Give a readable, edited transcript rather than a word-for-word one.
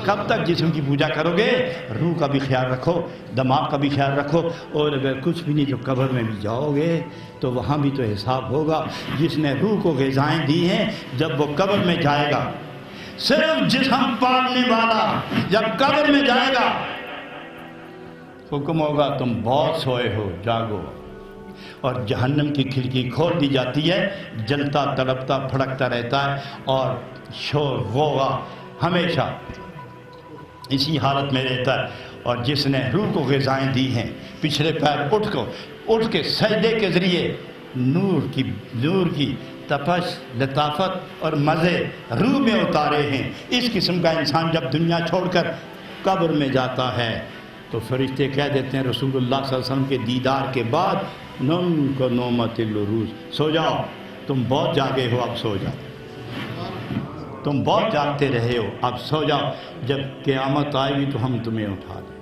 कब तक जिस्म की पूजा करोगे? रूह का भी ख्याल रखो, दिमाग का भी ख्याल रखो। और अगर कुछ भी नहीं तो कब्र में भी जाओगे तो वहाँ भी तो हिसाब होगा। जिसने रूह को ग़िज़ाएँ दी हैं, जब वो कब्र में जाएगा, सिर्फ जिस्म पालने वाला जब कब्र में जाएगा, हुक्म होगा तुम बहुत सोए हो, जागो। और जहन्नम की खिड़की खोल दी जाती है, जलता तड़पता फड़कता रहता है और शोर गोवा हमेशा इसी हालत में रहता है। और जिसने रूह को ग़िज़ाएँ दी हैं, पिछले पैर उठ के सजदे के ज़रिए नूर की तपश, लताफत और मज़े रूह में उतारे हैं, इस किस्म का इंसान जब दुनिया छोड़कर कब्र में जाता है तो फरिश्ते कह देते हैं रसूलुल्लाह सल्लल्लाहु अलैहि वसल्लम के दीदार के बाद, नम को नौमतिल उरूज, सो जाओ, तुम बहुत जागे हो, अब सो जाओ। तुम बहुत जागते रहे हो, अब सो जाओ, जब क़यामत आएगी तो हम तुम्हें उठा दें।